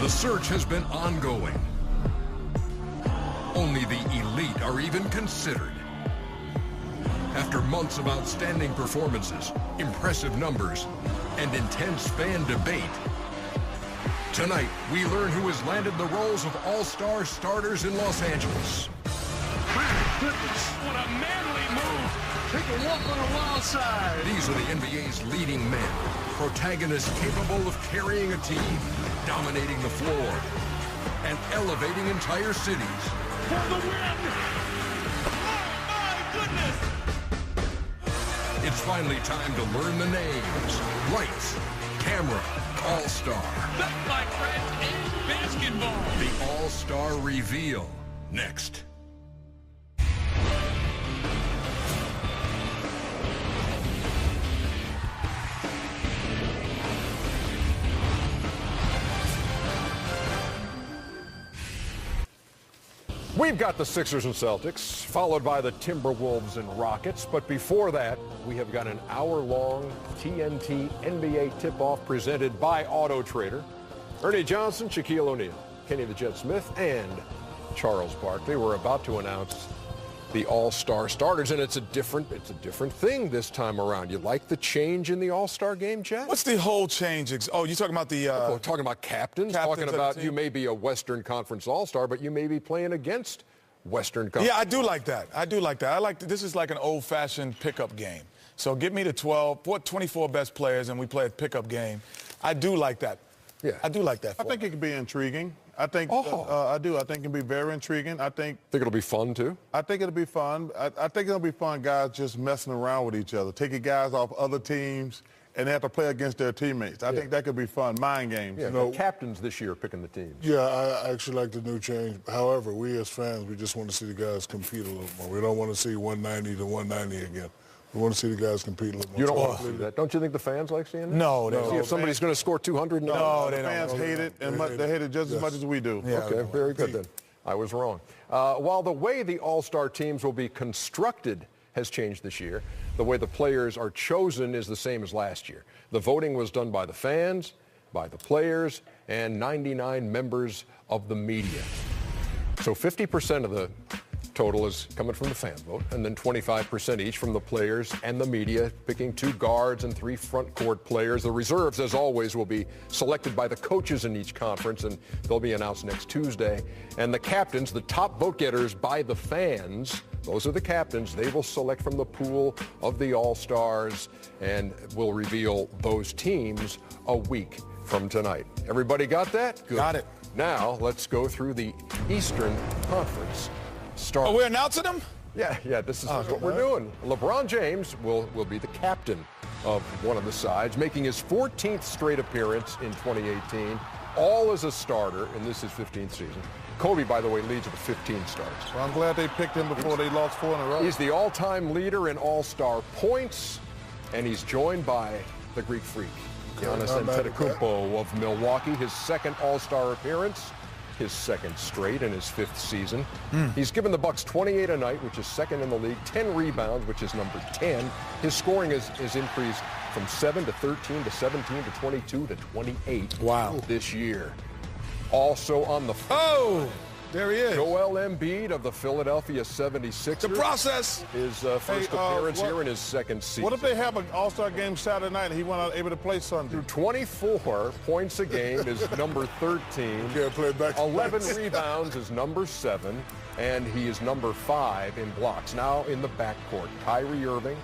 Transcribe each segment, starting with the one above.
The search has been ongoing. Only the elite are even considered. After months of outstanding performances, impressive numbers, and intense fan debate, tonight we learn who has landed the roles of all-star starters in Los Angeles. My goodness, what a manly move. Take a walk on the wild side. These are the NBA's leading men, protagonists capable of carrying a team, dominating the floor, and elevating entire cities. For the win! Oh, my goodness! It's finally time to learn the names. Lights, camera, all-star. That, my friend, is basketball. The all-star reveal. Next. We've got the Sixers and Celtics, followed by the Timberwolves and Rockets. But before that, we have got an hour-long TNT NBA tip-off presented by Auto Trader. Ernie Johnson, Shaquille O'Neal, Kenny the Jet Smith, and Charles Barkley. We're about to announce the all-star starters, and it's a different thing this time around. You like the change in the all-star game, Jet? What's the whole change? Oh, you're talking about the... We're talking about captains, talking about you may be a Western Conference all-star, but you may be playing against Western Conference. Yeah, I do like that. This is like an old-fashioned pickup game. So get me the 24 best players, and we play a pickup game. I do like that. Yeah. I do like that. I think it could be intriguing. I think I do. I think it can be very intriguing. Think it'll be fun too? I think it'll be fun. I think it'll be fun, guys just messing around with each other, taking guys off other teams, and they have to play against their teammates. I think that could be fun. Mind games. Yeah, the captains this year picking the teams. Yeah, I actually like the new change. However, we as fans, we just want to see the guys compete a little more. We don't want to see 190 to 190 again. We want to see the guys compete a little more. You don't want to see that. Don't you think the fans like seeing that? No, they don't. See if somebody's going to score 200? No, the fans hate it, and they hate it just as much as we do. Yeah, okay, very good then. I was wrong. While the way the all-star teams will be constructed has changed this year, the way the players are chosen is the same as last year. The voting was done by the fans, by the players, and 99 members of the media. So 50% of the total is coming from the fan vote, and then 25% each from the players and the media, picking 2 guards and 3 front court players. The reserves, as always, will be selected by the coaches in each conference, and they'll be announced next Tuesday. And the captains, the top vote getters by the fans, those are the captains. They will select from the pool of the all-stars, and will reveal those teams a week from tonight. Everybody got that? Good. Got it. Now, let's go through the Eastern Conference. Oh, we're announcing them? Yeah, this is what we're doing. LeBron James will be the captain of one of the sides, making his 14th straight appearance in 2018, all as a starter, and this is 15th season. Kobe, by the way, leads with 15 starts. Well, I'm glad they picked him before they lost 4 in a row. He's the all-time leader in all-star points, and he's joined by the Greek freak, Giannis Antetokounmpo of Milwaukee, his second all-star appearance, his second straight in his 5th season. He's given the Bucks 28 a night, which is second in the league, 10 rebounds, which is number 10. His scoring is increased from 7 to 13 to 17 to 22 to 28 this year. Also on the Oh, there he is. Joel Embiid of the Philadelphia 76ers. The process. His first appearance here in his second season. What if they have an all-star game Saturday night and he wasn't able to play Sunday? Through 24 points a game is number 13. Can't play back to 11 rebounds is number 7, and he is number 5 in blocks. Now in the backcourt, Kyrie Irving,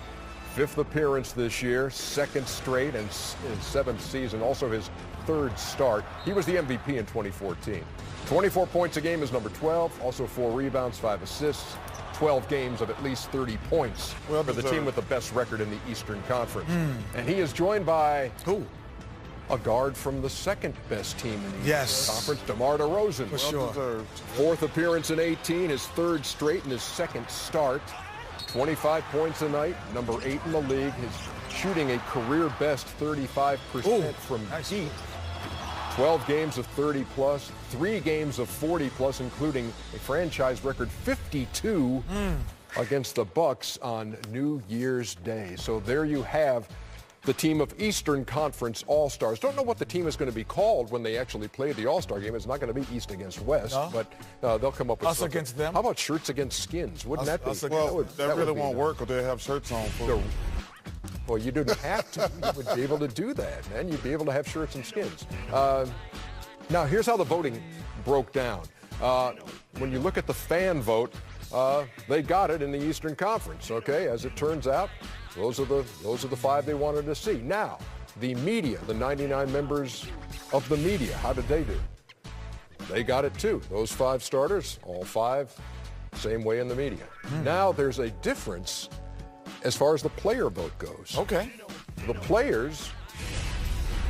5th appearance this year, 2nd straight, and in 7th season, also his 3rd start. He was the MVP in 2014. 24 points a game is number 12, also 4 rebounds, 5 assists, 12 games of at least 30 points for the team with the best record in the Eastern Conference. And he is joined by a guard from the second best team in the Eastern Conference, DeMar DeRozan. For sure. 4th appearance in 18, his 3rd straight and his 2nd start. 25 points a night, number 8 in the league. His shooting a career best 35% from deep. 12 games of 30-plus, 3 games of 40-plus, including a franchise record 52 against the Bucks on New Year's Day. So there you have the team of Eastern Conference All-Stars. Don't know what the team is going to be called when they actually play the All-Star game. It's not going to be East against West, but they'll come up with us something. Against them. How about shirts against skins? Wouldn't that be? Well, that really won't work because they have shirts on. Well, you didn't have to. You would be able to do that, man. You'd be able to have shirts and skins. Now, here's how the voting broke down. When you look at the fan vote, they got it in the Eastern Conference, okay? As it turns out, those are the 5 they wanted to see. Now, the media, the 99 members of the media, how did they do? They got it too. Those 5 starters, all 5, same way in the media. Now there's a difference as far as the player vote goes. Okay. The players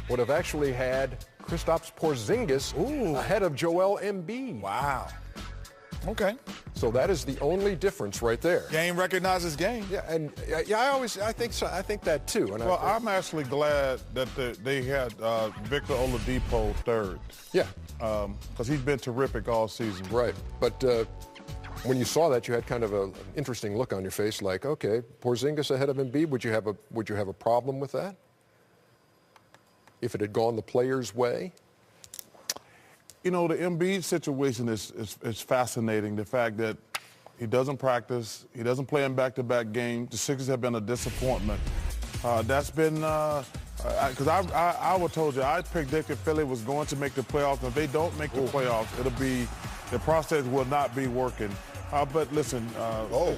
would have actually had Kristaps Porzingis ahead of Joel Embiid. Wow. Okay. So that is the only difference right there. Game recognizes game. Yeah, and I think so. I think that too. And Well, I'm actually glad that they had Victor Oladipo third. Yeah. Because he's been terrific all season. Right. But when you saw that, you had kind of an interesting look on your face, like, okay, Porzingis ahead of Embiid. Would you have a problem with that if it had gone the players' way? You know, the Embiid situation is fascinating. The fact that he doesn't practice, he doesn't play in back-to-back games. The Sixers have been a disappointment. That's been because I would told you I predicted Philly was going to make the playoffs. If they don't make the playoffs, the process will not be working. But listen,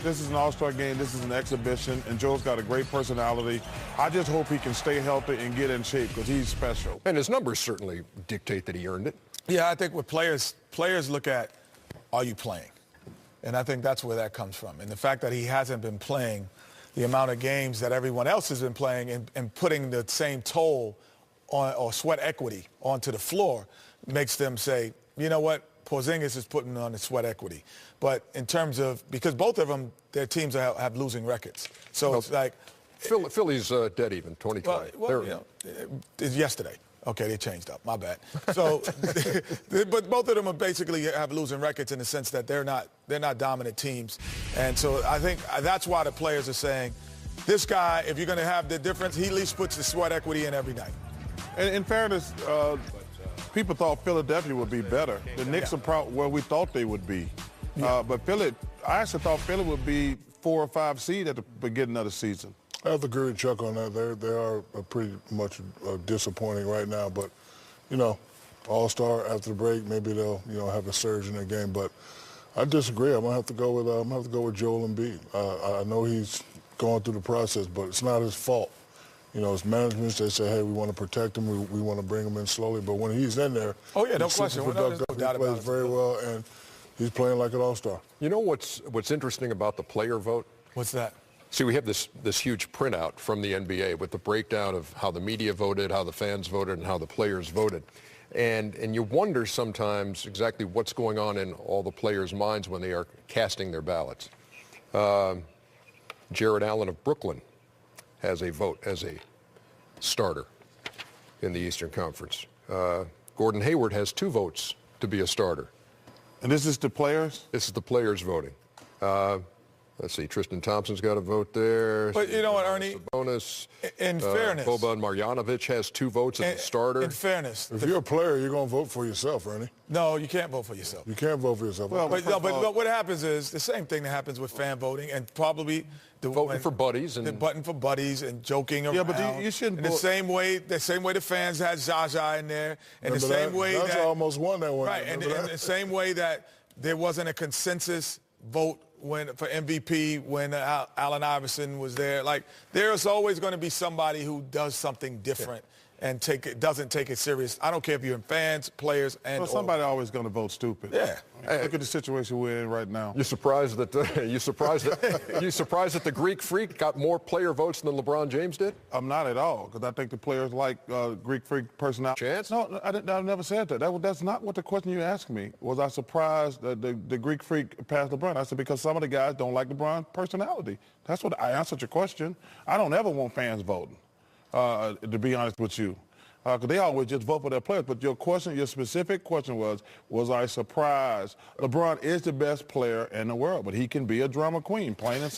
this is an all-star game. This is an exhibition, and Joe's got a great personality. I just hope he can stay healthy and get in shape because he's special. And his numbers certainly dictate that he earned it. Yeah, I think what players look at, are you playing? And I think that's where that comes from. And the fact that he hasn't been playing the amount of games that everyone else has been playing and putting the same toll on, or sweat equity onto the floor makes them say, you know what, Porzingis is putting on the sweat equity. But in terms of, because both of them, their teams have losing records. So it's like. Philly's dead even, 2020. Well, it's yesterday. Okay, they changed up. My bad. So, but both of them are basically have losing records in the sense that they're not dominant teams, and so I think that's why the players are saying, this guy, if you're going to have the difference, he at least puts the sweat equity in every night. And in fairness, people thought Philadelphia would be better. The Knicks are where we thought they would be, but I actually thought Philly would be 4 or 5 seed at the beginning of the season. I have to agree with Chuck on that. They are pretty much disappointing right now. But, you know, All-Star after the break, maybe they'll have a surge in their game. But I disagree. I'm gonna have to go with Joel Embiid. I know he's going through the process, but it's not his fault. You know, it's management. They say, hey, we want to protect him. We want to bring him in slowly. But when he's in there, no question. He plays very well, and he's playing like an All-Star. You know what's interesting about the player vote? What's that? See, we have this huge printout from the NBA with the breakdown of how the media voted, how the fans voted, and how the players voted. And you wonder sometimes exactly what's going on in all the players' minds when they are casting their ballots. Jared Allen of Brooklyn has a vote as a starter in the Eastern Conference. Gordon Hayward has 2 votes to be a starter. And this is the players? This is the players voting. Let's see, Tristan Thompson's got a vote there. But you know what, Ernie? Sabonis. In fairness. Boban Marjanovic has 2 votes as a starter. In fairness. If you're a player, you're going to vote for yourself, Ernie. No, you can't vote for yourself. You can't vote for yourself. Well, but what happens is the same thing that happens with fan voting and probably voting for buddies and voting for buddies and joking around. Yeah, but you shouldn't. In the same way the fans had Zaza in there, and the same way that's that almost won that one. Right, and the same way that there wasn't a consensus vote for MVP when Allen Iverson was there. Like, there's always going to be somebody who does something different and doesn't take it serious. I don't care if you're fans, players, and somebody always going to vote stupid. Yeah. Look at the situation we're in right now. You surprised that the Greek Freak got more player votes than LeBron James did? I'm not at all, because I think the players like Greek Freak personality. Chance? No, I never said that. That's not what the question you asked me. Was I surprised that the Greek Freak passed LeBron? I said because some of the guys don't like LeBron's personality. That's what I answered your question. I don't ever want fans voting, to be honest with you. Because they always just vote for their players. But your specific question was I surprised? LeBron is the best player in the world, but he can be a drama queen, plain and simple.